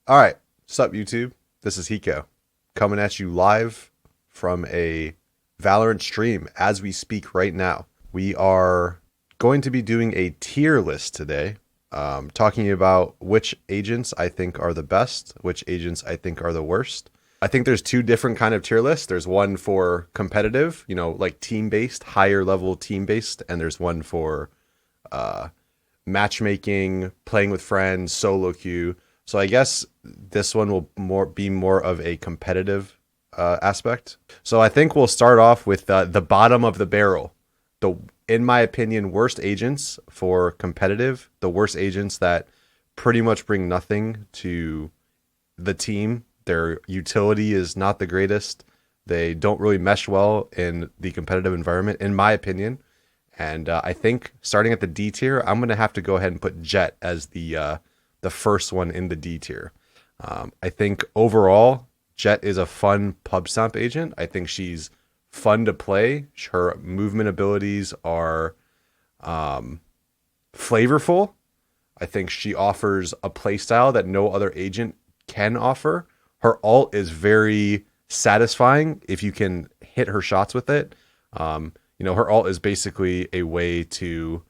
All right, sup YouTube? This is Hiko coming at you live from a Valorant stream as we speak right now. We are going to be doing a tier list today, talking about which agents I think are the best, which agents I think are the worst. I think there's two different kind of tier lists. There's one for competitive, like team-based, higher level team-based, and there's one for uh, matchmaking, playing with friends, solo queue. So I guess this one will be more of a competitive aspect. So I think we'll start off with the bottom of the barrel. The, in my opinion, worst agents for competitive. The worst agents that pretty much bring nothing to the team. Their utility is not the greatest. They don't really mesh well in the competitive environment, in my opinion. And I think starting at the D tier, I'm gonna have to go ahead and put Jett as the first one in the D tier. I think overall, Jett is a fun pub stomp agent. I think she's fun to play. Her movement abilities are flavorful. I think she offers a playstyle that no other agent can offer. Her ult is very satisfying if you can hit her shots with it. Her ult is basically a way to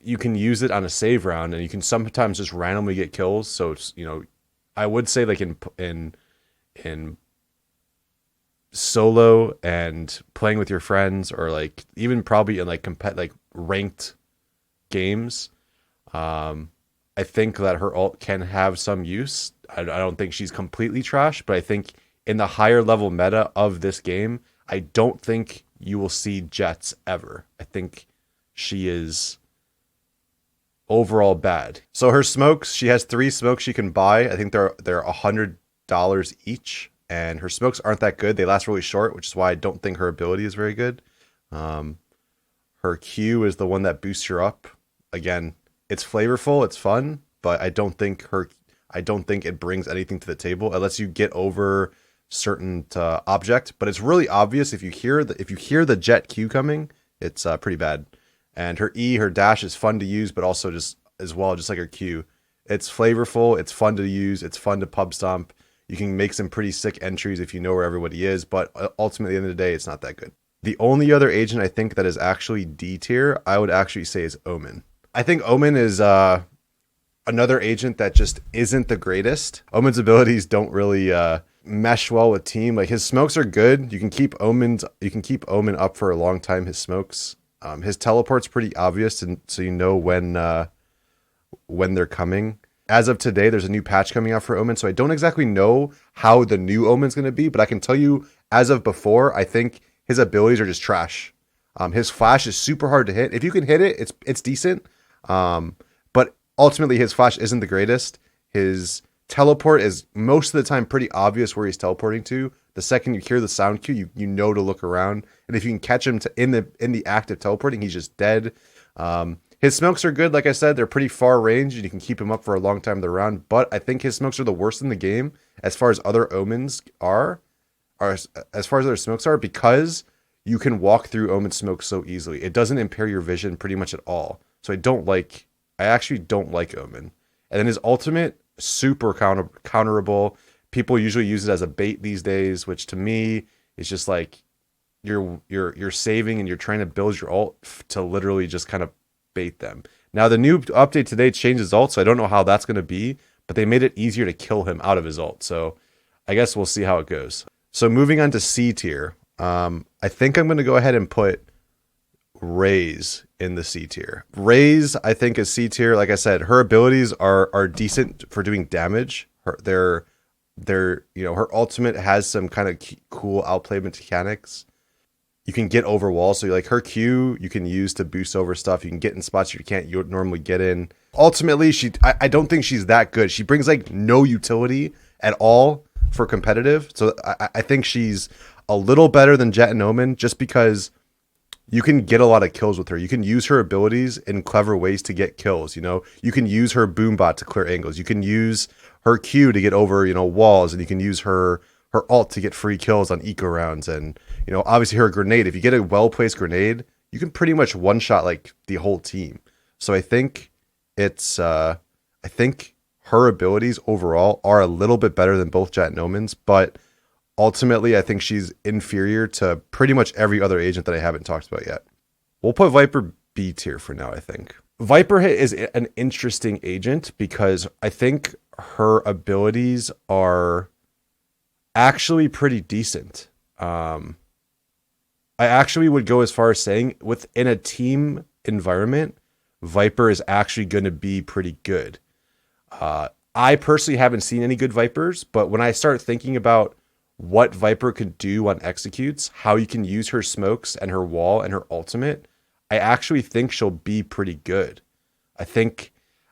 you can use it on a save round, and you can sometimes just randomly get kills. So it's, I would say like in solo and playing with your friends, or like even probably in like ranked games. I think that her ult can have some use. I don't think she's completely trash, but I think in the higher level meta of this game, I don't think you will see Jets ever. I think she is overall bad. So her smokes, she has 3 smokes she can buy. I think they're $100 each, and her smokes aren't that good. They last really short, which is why I don't think her ability is very good. Her Q is the one that boosts her up. Again, it's flavorful, it's fun, but I don't think it brings anything to the table unless you get over certain object. But it's really obvious if you hear the Jett Q coming, it's pretty bad. And her dash is fun to use, but also just like her Q. It's flavorful, it's fun to use, it's fun to pub stomp. You can make some pretty sick entries if you know where everybody is, but ultimately at the end of the day, it's not that good. The only other agent I think that is actually D tier, I would actually say, is Omen. I think Omen is another agent that just isn't the greatest. Omen's abilities don't really mesh well with team. Like, his smokes are good. You can keep Omen up for a long time. His smokes, his teleport's pretty obvious, and so you know when they're coming. As of today, there's a new patch coming out for Omen, so I don't exactly know how the new Omen's going to be, but I can tell you, as of before, I think his abilities are just trash. His flash is super hard to hit. If you can hit it, it's decent. But ultimately, his flash isn't the greatest. His teleport is most of the time pretty obvious where he's teleporting to. The second you hear the sound cue, you know to look around, and if you can catch him in the act of teleporting, he's just dead. His smokes are good, like I said, they're pretty far range, and you can keep him up for a long time in the round. But I think his smokes are the worst in the game as far as other Omens are as far as other smokes are, because you can walk through Omen smoke so easily. It doesn't impair your vision pretty much at all. So I actually don't like Omen. And then his ultimate, super counterable. People usually use it as a bait these days, which to me is just like you're saving and you're trying to build your ult to literally just kind of bait them. Now the new update today changed his ult, so I don't know how that's going to be, but they made it easier to kill him out of his ult. So I guess we'll see how it goes. So moving on to C tier, I think I'm going to go ahead and put Raze in the C tier. Raze, I think, is C tier. Like I said, her abilities are decent for doing damage. Her ultimate has some kind of cool outplay mechanics. You can get over walls, so like her Q, you can use to boost over stuff. You can get in spots you can't normally get in. Ultimately, I don't think she's that good. She brings like no utility at all for competitive. So I think she's a little better than Jett and Omen, just because you can get a lot of kills with her. You can use her abilities in clever ways to get kills. You can use her boom bot to clear angles. You can use her Q to get over, walls, and you can use her ult to get free kills on eco rounds. And, obviously her grenade, if you get a well-placed grenade, you can pretty much one-shot like the whole team. So I think it's I think her abilities overall are a little bit better than both Jett and Omen's, but ultimately I think she's inferior to pretty much every other agent that I haven't talked about yet. We'll put Viper B tier for now, I think. Viper is an interesting agent because I think her abilities are actually pretty decent. I actually would go as far as saying within a team environment, Viper is actually going to be pretty good. I personally haven't seen any good Vipers, but when I start thinking about what Viper could do on executes, how you can use her smokes and her wall and her ultimate, I actually think she'll be pretty good. I think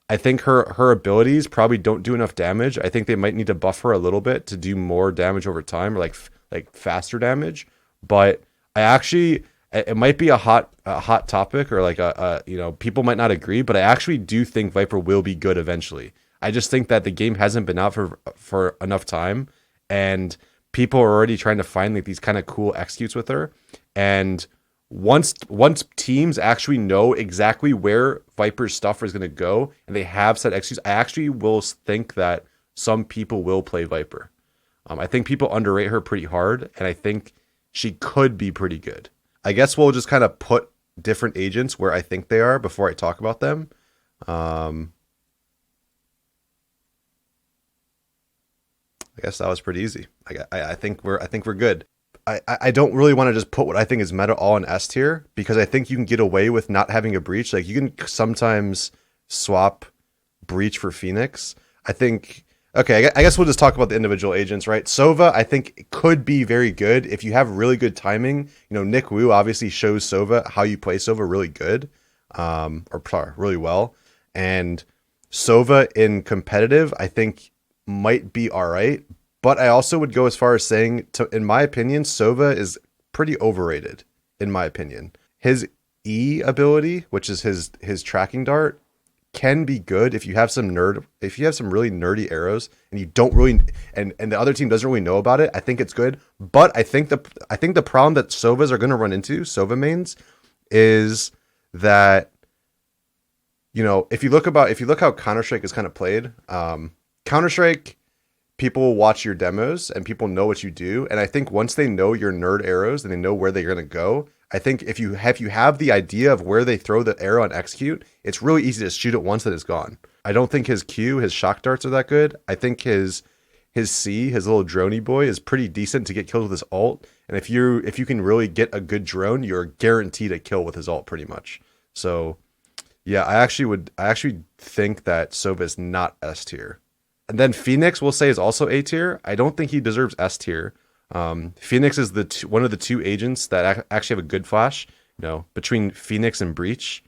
her abilities probably don't do enough damage. I think they might need to buff her a little bit to do more damage over time, or like faster damage. But I actually, it might be a hot topic, or like a people might not agree, but I actually do think Viper will be good eventually. I just think that the game hasn't been out for enough time, and people are already trying to find like these kind of cool executes with her. And once teams actually know exactly where Viper's stuff is going to go, and they have set executes, I actually will think that some people will play Viper. I think people underrate her pretty hard, and I think she could be pretty good. I guess we'll just kind of put different agents where I think they are before I talk about them. I guess that was pretty easy. I think we're good. I don't really want to just put what I think is meta all in S tier, because I think you can get away with not having a breach. Like, you can sometimes swap breach for Phoenix. I think, okay, I guess we'll just talk about the individual agents, right? Sova, I think, could be very good if you have really good timing. You know, Nick Wu obviously shows Sova how you play Sova really good, or really well. And Sova in competitive, I think, might be all right. But I also would go as far as saying, in my opinion, Sova is pretty overrated, in my opinion. His E ability, which is his tracking dart, can be good if you have some really nerdy arrows and you don't really, and the other team doesn't really know about it. I think it's good. But I think the problem that Sovas are going to run into, Sova mains, is that, you know, if you look how Counter-Strike is kind of played, Counter-Strike, people will watch your demos and people know what you do. And I think once they know your nerd arrows and they know where they're going to go, I think if you have the idea of where they throw the arrow and execute, it's really easy to shoot it once and it's gone. I don't think his Q, his shock darts are that good. I think his C, his little droney boy, is pretty decent to get killed with his ult. And if you can really get a good drone, you're guaranteed a kill with his ult pretty much. So yeah, I actually think that Sova is not S tier. And then Phoenix, we'll say, is also A tier. I don't think he deserves S tier. Phoenix is one of the two agents that actually have a good flash. You know, between Phoenix and Breach,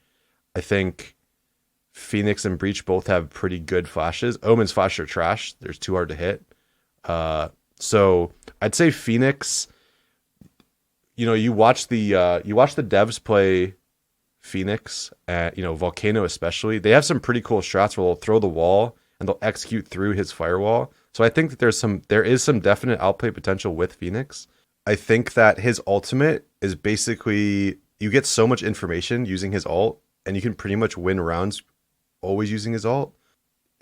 I think Phoenix and Breach both have pretty good flashes. Omen's flashes are trash. They're too hard to hit. So I'd say Phoenix. You know, you watch the devs play Phoenix, Volcano especially. They have some pretty cool strats where they'll throw the wall and they'll execute through his firewall. So I think that there is some definite outplay potential with Phoenix. I think that his ultimate is basically, you get so much information using his ult, and you can pretty much win rounds always using his ult.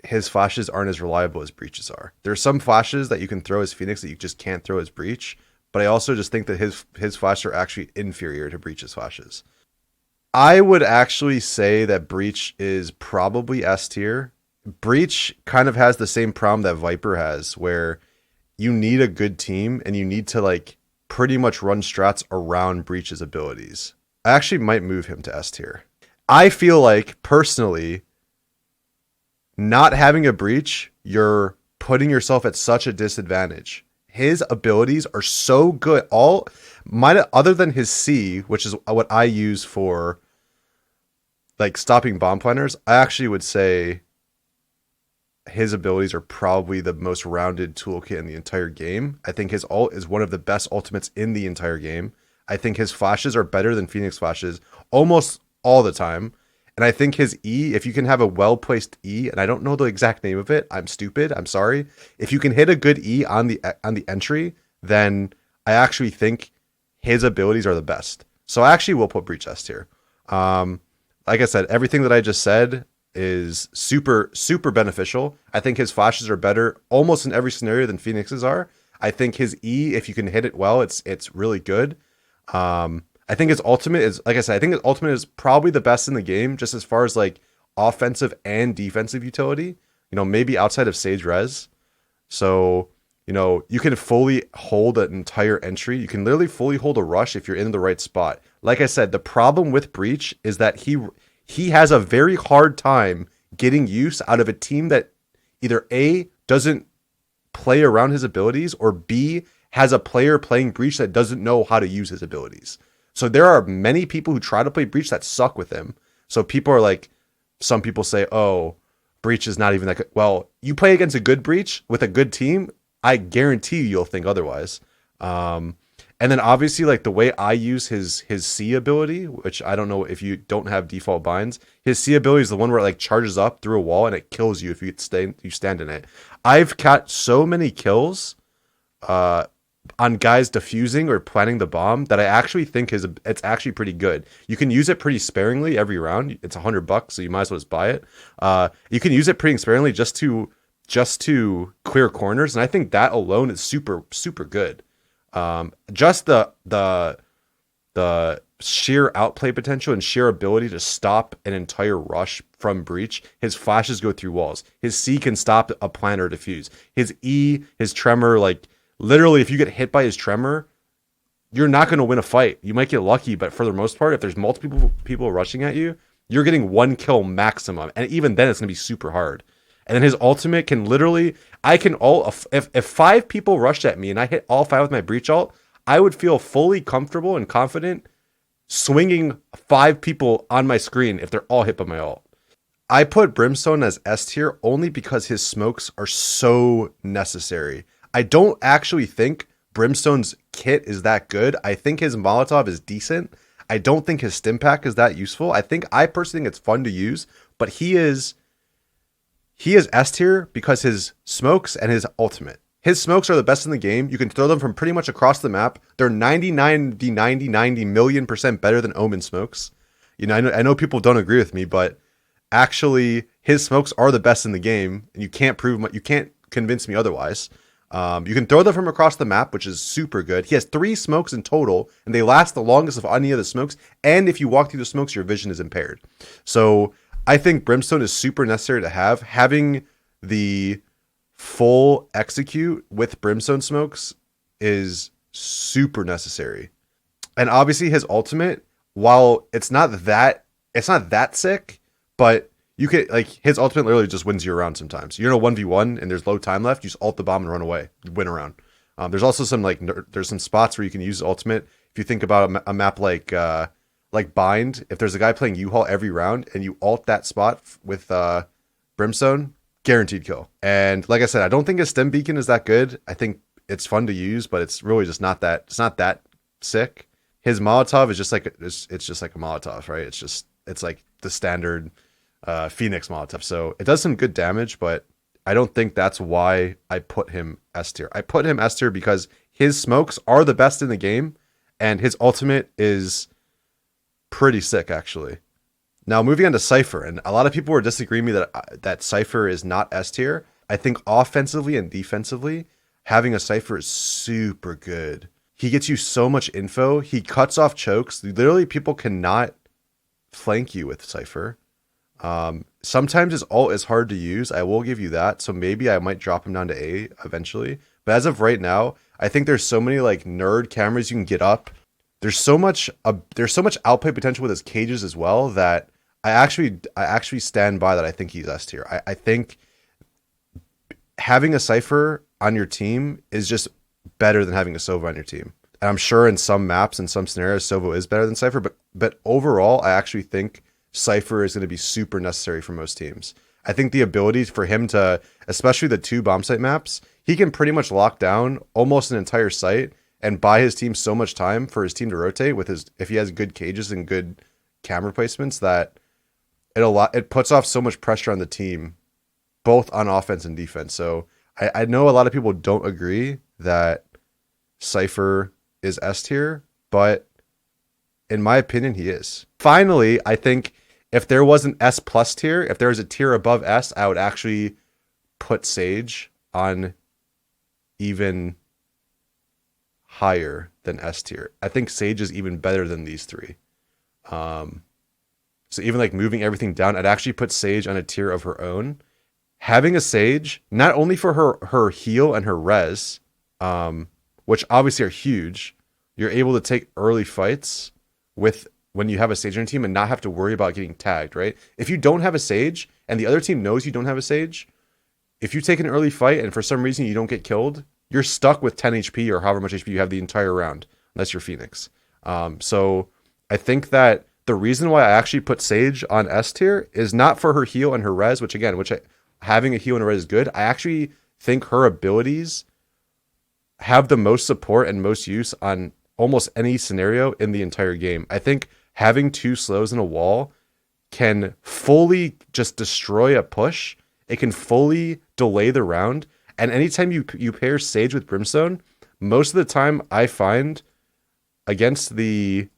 His flashes aren't as reliable as Breach's are. There are some flashes that you can throw as Phoenix that you just can't throw as Breach, but I also just think that his flashes are actually inferior to Breach's flashes. I would actually say that Breach is probably S tier. Breach kind of has the same problem that Viper has, where you need a good team and you need to like pretty much run strats around Breach's abilities. I actually might move him to S tier. I feel like, personally, not having a Breach, you're putting yourself at such a disadvantage. His abilities are so good. Other than his C, which is what I use for like stopping bomb planners, I actually would say his abilities are probably the most rounded toolkit in the entire game. I think his ult is one of the best ultimates in the entire game. I think his flashes are better than Phoenix flashes almost all the time. And I think his E, if you can have a well-placed E, and I don't know the exact name of it, I'm stupid, I'm sorry. If you can hit a good E on the entry, then I actually think his abilities are the best. So I actually will put Breach S tier. Like I said, everything that I just said, is super beneficial. I think his flashes are better almost in every scenario than Phoenix's are. I think his E, if you can hit it well, it's really good. I think his ultimate is, like I said, I think his ultimate is probably the best in the game, just as far as like offensive and defensive utility. You know, maybe outside of Sage Res. So, you know, you can fully hold an entire entry. You can literally fully hold a rush if you're in the right spot. Like I said, the problem with Breach is that he has a very hard time getting use out of a team that either A, doesn't play around his abilities, or B, has a player playing Breach that doesn't know how to use his abilities. So there are many people who try to play Breach that suck with him. So people are like, some people say, oh, Breach is not even that good. Well, you play against a good Breach with a good team, I guarantee you'll think otherwise. And then obviously, like the way I use his C ability, which I don't know if you don't have default binds, his C ability is the one where it like charges up through a wall and it kills you if you stand in it. I've caught so many kills on guys defusing or planting the bomb that I actually think it's actually pretty good. You can use it pretty sparingly every round. It's $100, so you might as well just buy it. You can use it pretty sparingly just to clear corners, and I think that alone is super good. Just the sheer outplay potential and sheer ability to stop an entire rush from Breach. His flashes go through walls. His C can stop a plant or defuse. His E, his tremor, like literally if you get hit by his tremor, you're not going to win a fight. You might get lucky, but for the most part, if there's multiple people rushing at you, you're getting one kill maximum. And even then it's going to be super hard. And then his ultimate can literally, if 5 people rushed at me and I hit all 5 with my Breach ult, I would feel fully comfortable and confident swinging 5 people on my screen if they're all hit by my ult. I put Brimstone as S tier only because his smokes are so necessary. I don't actually think Brimstone's kit is that good. I think his Molotov is decent. I don't think his stim pack is that useful. I personally think it's fun to use, but he is S tier because his smokes and his ultimate. His smokes are the best in the game. You can throw them from pretty much across the map. They're 90 million% better than Omen smokes. You know, I know people don't agree with me, but actually his smokes are the best in the game, and you can't convince me otherwise. You can throw them from across the map, which is super good. He has 3 smokes in total, and they last the longest of any of the smokes. And if you walk through the smokes, your vision is impaired. So I think Brimstone is super necessary to have. Having the full execute with Brimstone smokes is super necessary. And obviously his ultimate, while it's not that sick, but you could, like, his ultimate literally just wins you around sometimes. You're in a 1v1 and there's low time left, you just ult the bomb and run away. You win around. There's also some there's some spots where you can use ultimate. If you think about a map like Bind, if there's a guy playing U-Haul every round and you ult that spot with Brimstone, guaranteed kill. And like I said, I don't think his stem beacon is that good. I think it's fun to use, but it's really just not that sick. His Molotov is just like it's just like a Molotov, right? It's like the standard Phoenix Molotov. So it does some good damage, but I don't think that's why I put him S tier. I put him S tier because his smokes are the best in the game, and his ultimate is pretty sick, actually. Now, moving on to Cypher, and a lot of people were disagreeing with me that Cypher is not S tier. I think offensively and defensively, having a Cypher is super good. He gets you so much info. He cuts off chokes. Literally, people cannot flank you with Cypher. Sometimes his ult is hard to use. I will give you that. So maybe I might drop him down to A eventually. But as of right now, I think there's so many like nerd cameras you can get up. There's so much outplay potential with his cages as well that I actually stand by that. I think he's S tier. I think having a Cypher on your team is just better than having a Sova on your team. And I'm sure in some maps and some scenarios, Sova is better than Cypher. But overall, I actually think Cypher is going to be super necessary for most teams. I think the ability for him to, especially the 2 bomb site maps, he can pretty much lock down almost an entire site and buy his team so much time for his team to rotate with if he has good cages and good camera placements, that it puts off so much pressure on the team, both on offense and defense. So I know a lot of people don't agree that Cypher is S tier, but in my opinion, he is. Finally, I think if there was an S plus tier, if there was a tier above S, I would actually put Sage on even higher than S tier. I think Sage is even better than these three. So even like moving everything down, I'd actually put Sage on a tier of her own. Having a Sage, not only for her heal and her res, which obviously are huge, you're able to take early fights with when you have a Sage on your team and not have to worry about getting tagged, right? If you don't have a Sage and the other team knows you don't have a Sage, if you take an early fight and for some reason you don't get killed, you're stuck with 10 HP or however much HP you have the entire round, unless you're Phoenix. So I think that the reason why I actually put Sage on S tier is not for her heal and her res, having a heal and a res is good. I actually think her abilities have the most support and most use on almost any scenario in the entire game. I think having 2 slows in a wall can fully just destroy a push. It can fully delay the round. And anytime you pair Sage with Brimstone, most of the time I find against the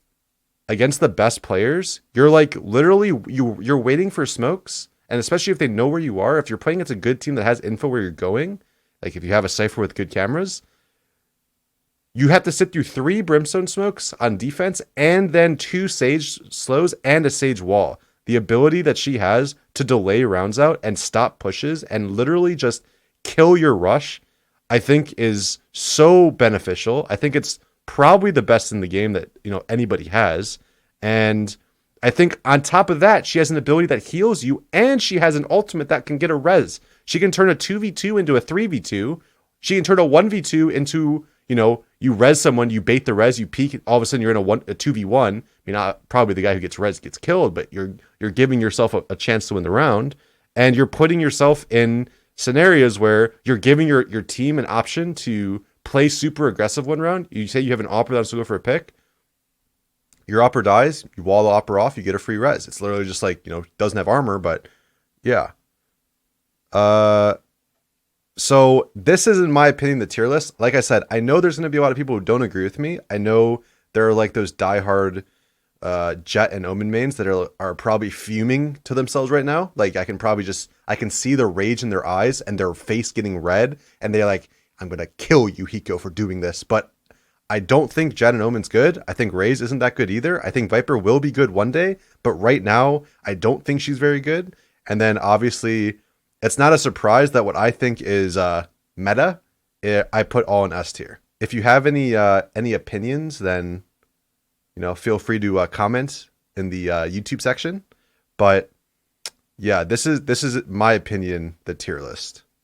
best players, you're like literally you're waiting for smokes, and especially if they know where you are, if you're playing against a good team that has info where you're going, like if you have a Cypher with good cameras, you have to sit through 3 Brimstone smokes on defense and then 2 Sage slows and a Sage wall. The ability that she has to delay rounds out and stop pushes and literally just kill your rush, I think is so beneficial. I think it's probably the best in the game that, anybody has. And I think on top of that, she has an ability that heals you, and she has an ultimate that can get a res. She can turn a 2v2 into a 3v2. She can turn a 1v2 into, you res someone, you bait the res, you peek, all of a sudden you're in a 2v1. Probably the guy who gets res gets killed, but you're giving yourself a chance to win the round, and you're putting yourself in scenarios where you're giving your team an option to play super aggressive one round. You say you have an opera that's to go for a pick. Your opera dies, you wall the opera off, you get a free res. It's literally just like, doesn't have armor, but yeah. So this is, in my opinion, the tier list. Like I said, I know there's going to be a lot of people who don't agree with me. I know there are like those diehard Jet and Omen mains that are probably fuming to themselves right now. Like I can see the rage in their eyes and their face getting red, and they're like, I'm going to kill you, Hiko, for doing this. But I don't think Jet and Omen's good. I think Raze isn't that good either. I think Viper will be good one day, but right now, I don't think she's very good. And then obviously, it's not a surprise that what I think is meta, I put all in S tier. If you have any opinions, then feel free to comment in the YouTube section. But yeah, this is my opinion, the tier list.